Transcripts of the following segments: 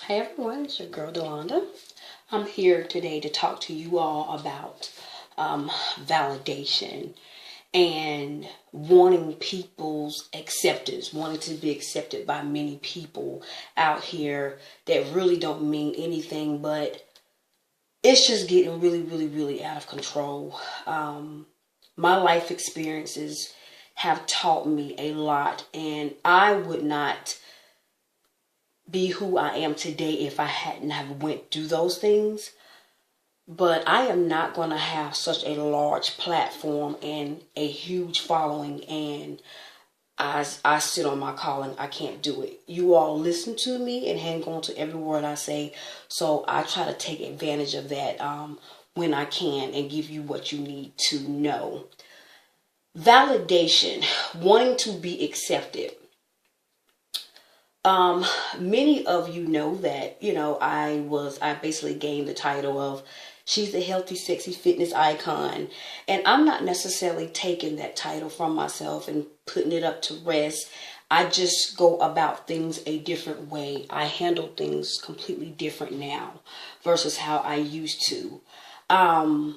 Hey everyone, it's your girl Delonda. I'm here today to talk to you all about validation and wanting people's acceptance, wanting to be accepted by many people out here that really don't mean anything, but it's just getting really, really, really out of control. My life experiences have taught me a lot, and I would not be who I am today if I hadn't have went through those things. But I am not going to have such a large platform and a huge following, and I sit on my calling. I can't do it. You all listen to me and hang on to every word I say, so I try to take advantage of that when I can and give you what you need to know. Validation, wanting to be accepted. Many of you know that, I basically gained the title of she's a healthy, sexy fitness icon. And I'm not necessarily taking that title from myself and putting it up to rest. I just go about things a different way. I handle things completely different now versus how I used to. I'm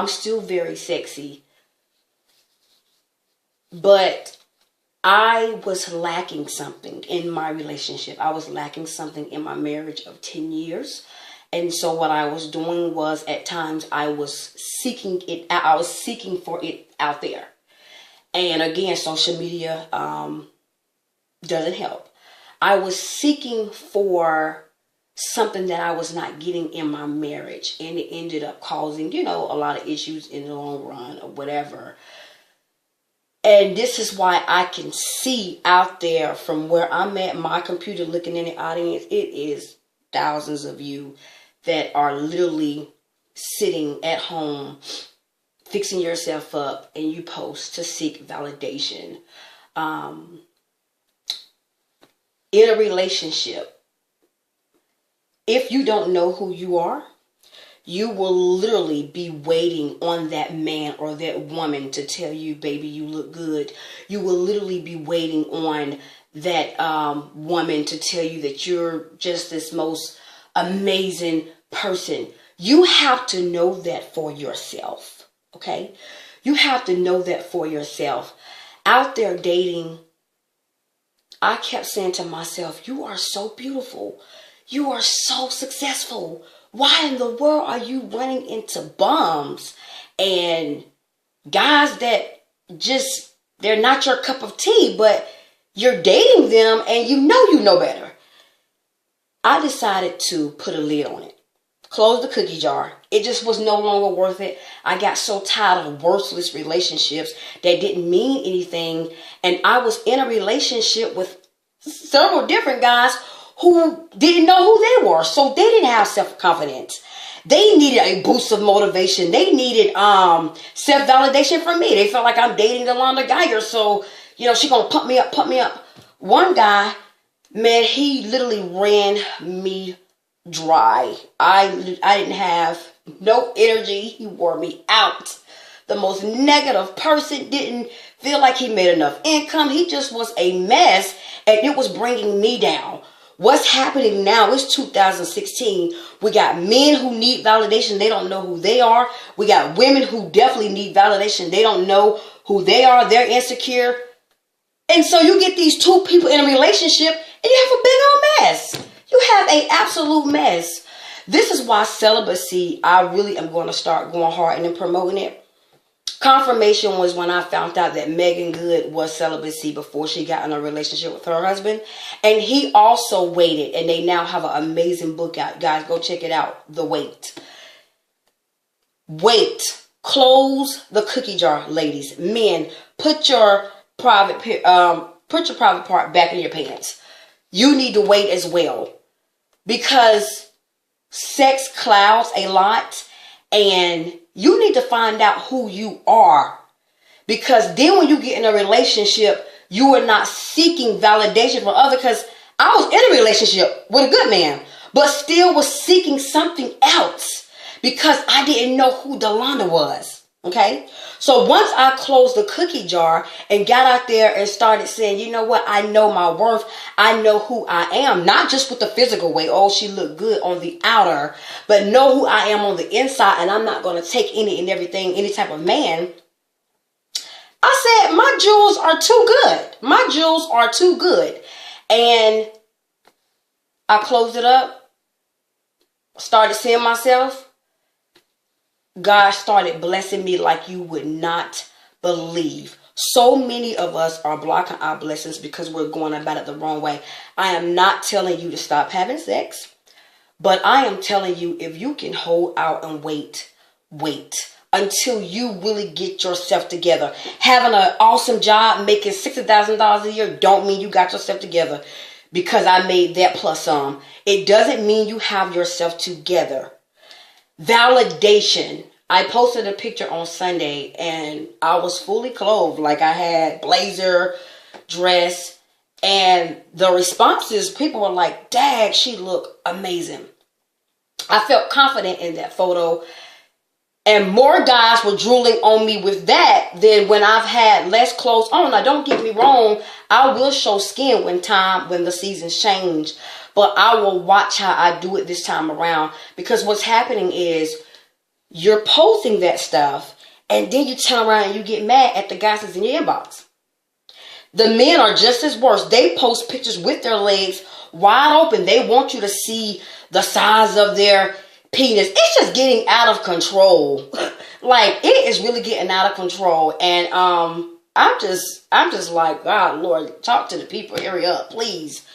still very sexy, but I was lacking something in my relationship. I was lacking something in my marriage of 10 years. And so what I was doing was at times I was seeking it out. I was seeking for it out there. And again, social media doesn't help. I was seeking for something that I was not getting in my marriage. And it ended up causing, a lot of issues in the long run or whatever. And this is why I can see out there from where I'm at, my computer looking in the audience, it is thousands of you that are literally sitting at home, fixing yourself up, and you post to seek validation. In a relationship, if you don't know who you are, you will literally be waiting on that man or that woman to tell you, baby, you look good. You will literally be waiting on that woman to tell you that you're just this most amazing person. You have to know that for yourself, okay? You have to know that for yourself. Out there dating, I kept saying to myself, you are so beautiful. You are so successful. Why in the world are you running into bums and guys that just, they're not your cup of tea, but you're dating them and you know better? I decided to put a lid on it. Close the cookie jar. It just was no longer worth it. I got so tired of worthless relationships that didn't mean anything. And I was in a relationship with several different guys who didn't know who they were. So they didn't have self-confidence. They needed a boost of motivation. They needed self-validation from me. They felt like I'm dating Delonda Geiger. So, she gonna pump me up. One guy, man, he literally ran me dry. I didn't have no energy. He wore me out. The most negative person, didn't feel like he made enough income. He just was a mess, and it was bringing me down. What's happening now is 2016. We got men who need validation. They don't know who they are. We got women who definitely need validation. They don't know who they are. They're insecure. And so you get these two people in a relationship and you have a big old mess. You have an absolute mess. This is why celibacy, I really am going to start going hard and then promoting it. Confirmation was when I found out that Megan Good was celibacy before she got in a relationship with her husband. And he also waited, and they now have an amazing book out. Guys, go check it out. The Wait. Wait. Close the cookie jar, ladies. Men, put your private part back in your pants. You need to wait as well. Because sex clouds a lot, and you need to find out who you are. Because then when you get in a relationship, you are not seeking validation from others. Because I was in a relationship with a good man, but still was seeking something else. Because I didn't know who Delonda was. Okay. So once I closed the cookie jar and got out there and started saying, you know what? I know my worth. I know who I am, not just with the physical way. Oh, she looked good on the outer, but know who I am on the inside. And I'm not going to take any and everything, any type of man. I said, my jewels are too good. My jewels are too good. And I closed it up, started seeing myself. God started blessing me like you would not believe. So many of us are blocking our blessings because we're going about it the wrong way. I am not telling you to stop having sex, but I am telling you, if you can hold out and wait until you really get yourself together. Having an awesome job, making $60,000 a year don't mean you got yourself together because I made that plus some. It doesn't mean you have yourself together. Validation. I posted a picture on Sunday and I was fully clothed. Like I had blazer, dress, and the responses, people were like, "Dag, she looked amazing." I felt confident in that photo. And more guys were drooling on me with that than when I've had less clothes on. Now, don't get me wrong. I will show skin when the seasons change. But I will watch how I do it this time around. Because what's happening is you're posting that stuff. And then you turn around and you get mad at the guys that's in your inbox. The men are just as worse. They post pictures with their legs wide open. They want you to see the size of their penis. It's just getting out of control. Like, it is really getting out of control. And I'm just like, God, Lord, talk to the people. Hurry up, please.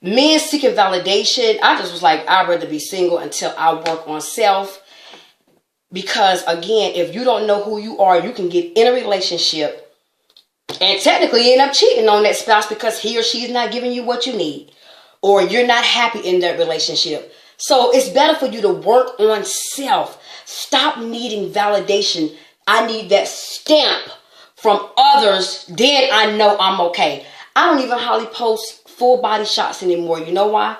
Men seeking validation. I just was like, I'd rather be single until I work on self. Because again, if you don't know who you are, you can get in a relationship and technically end up cheating on that spouse because he or she is not giving you what you need, or you're not happy in that relationship. So it's better for you to work on self. Stop needing validation. I need that stamp from others. Then I know I'm okay. I don't even hardly post full body shots anymore. You know why?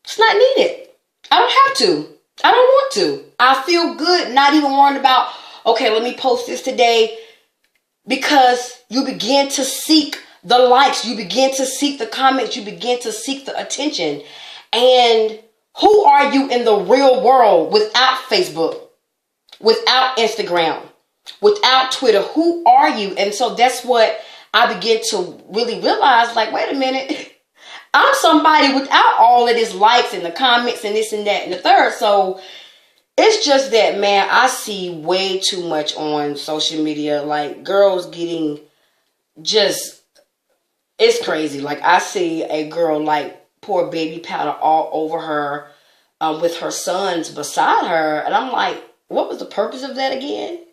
It's not needed. I don't have to. I don't want to. I feel good not even worrying about, okay, let me post this today. Because you begin to seek the likes. You begin to seek the comments. You begin to seek the attention. And who are you in the real world without Facebook, without Instagram, without Twitter? Who are you? And so that's what I begin to really realize, like, wait a minute, I'm somebody without all of this likes and the comments and this and that and the third. So it's just that, man, I see way too much on social media, like girls getting just, it's crazy. Like I see a girl like pour baby powder all over her with her sons beside her. And I'm like, what was the purpose of that again?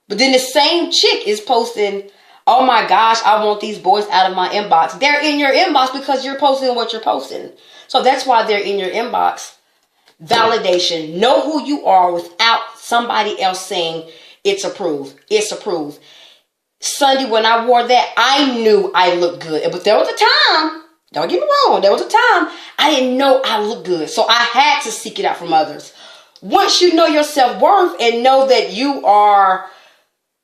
But then the same chick is posting, oh my gosh, I want these boys out of my inbox. They're in your inbox because you're posting what you're posting. So that's why they're in your inbox. Validation. Know who you are without somebody else saying it's approved. It's approved. Sunday when I wore that, I knew I looked good. But there was a time, don't get me wrong, there was a time I didn't know I looked good. So I had to seek it out from others. Once you know your self-worth and know that you are,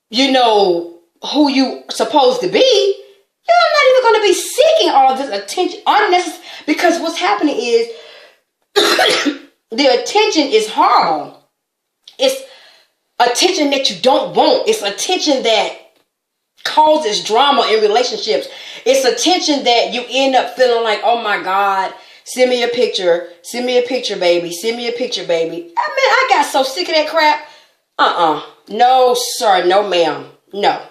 you know, who you supposed to be, you're not even going to be seeking all this attention unnecessary. Because what's happening is the attention is horrible. It's attention that you don't want. It's attention that causes drama in relationships. It's attention that you end up feeling like, oh my God, send me a picture. Send me a picture, baby. Send me a picture, baby. I mean, I got so sick of that crap. No, sir. No, ma'am. No.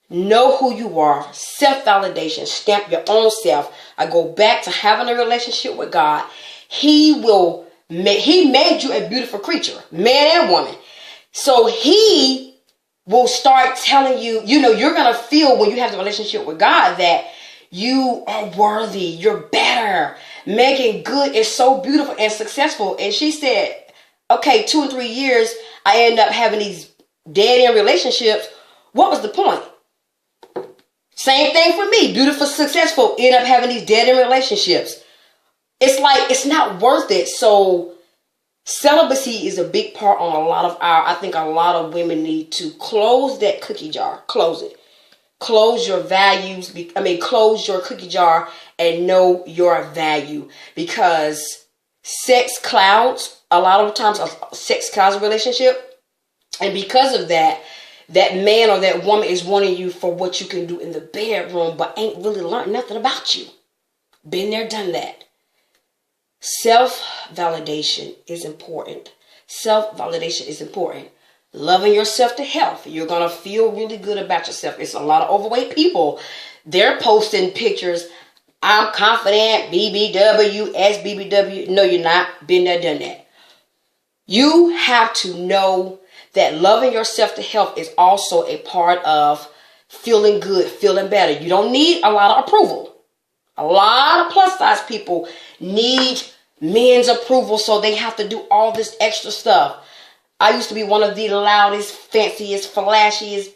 Know who you are. Self-validation. Stamp your own self. I go back to having a relationship with God. He made you a beautiful creature, man and woman. So he will start telling you, you know, you're going to feel when you have the relationship with God that you are worthy. You're better. Megan Good is so beautiful and successful. And she said, okay, 2 and 3 years, I end up having these dead end relationships. What was the point? Same thing for me. Beautiful, successful, end up having these dead end relationships. It's like, it's not worth it. So Celibacy is a big part on a lot of I think a lot of women need to close that cookie jar. Close it. Close your values. Close your cookie jar and know your value, because sex clouds, a lot of times sex clouds a relationship. And because of that, that man or that woman is wanting you for what you can do in the bedroom, but ain't really learned nothing about you. Been there, done that. Self-validation is important. Self-validation is important. Loving yourself to health. You're going to feel really good about yourself. It's a lot of overweight people. They're posting pictures. I'm confident, BBW, SBBW. No, you're not. Been there, done that. You have to know that loving yourself to health is also a part of feeling good, feeling better. You don't need a lot of approval. A lot of plus size people need men's approval, so they have to do all this extra stuff. I used to be one of the loudest, fanciest, flashiest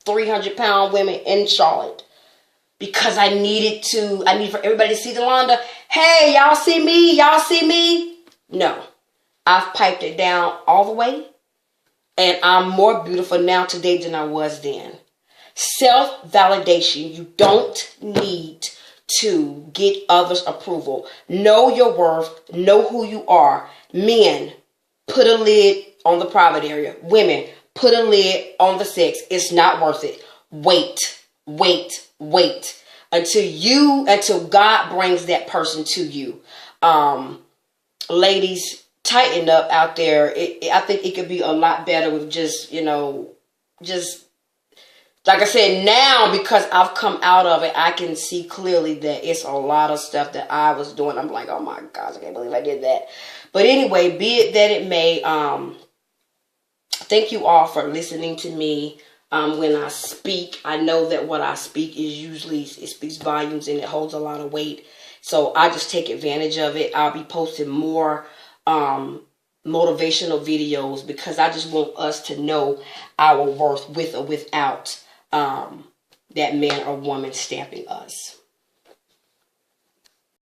300-pound women in Charlotte, because I needed for everybody to see Delonda. Hey, y'all see me? Y'all see me? No, I've piped it down all the way, and I'm more beautiful now today than I was then. Self-validation. You don't need to get others' approval. Know your worth. Know who you are. Men, put a lid on the private area. Women, put a lid on the sex. It's not worth it. Wait until God brings that person to you. Ladies, tighten up out there. I think it could be a lot better with just like I said, now, because I've come out of it, I can see clearly that it's a lot of stuff that I was doing. I'm like, oh my gosh, I can't believe I did that. But anyway, be it that it may, thank you all for listening to me when I speak. I know that what I speak is usually, it speaks volumes and it holds a lot of weight. So I just take advantage of it. I'll be posting more motivational videos, because I just want us to know our worth with or without that man or woman stamping us.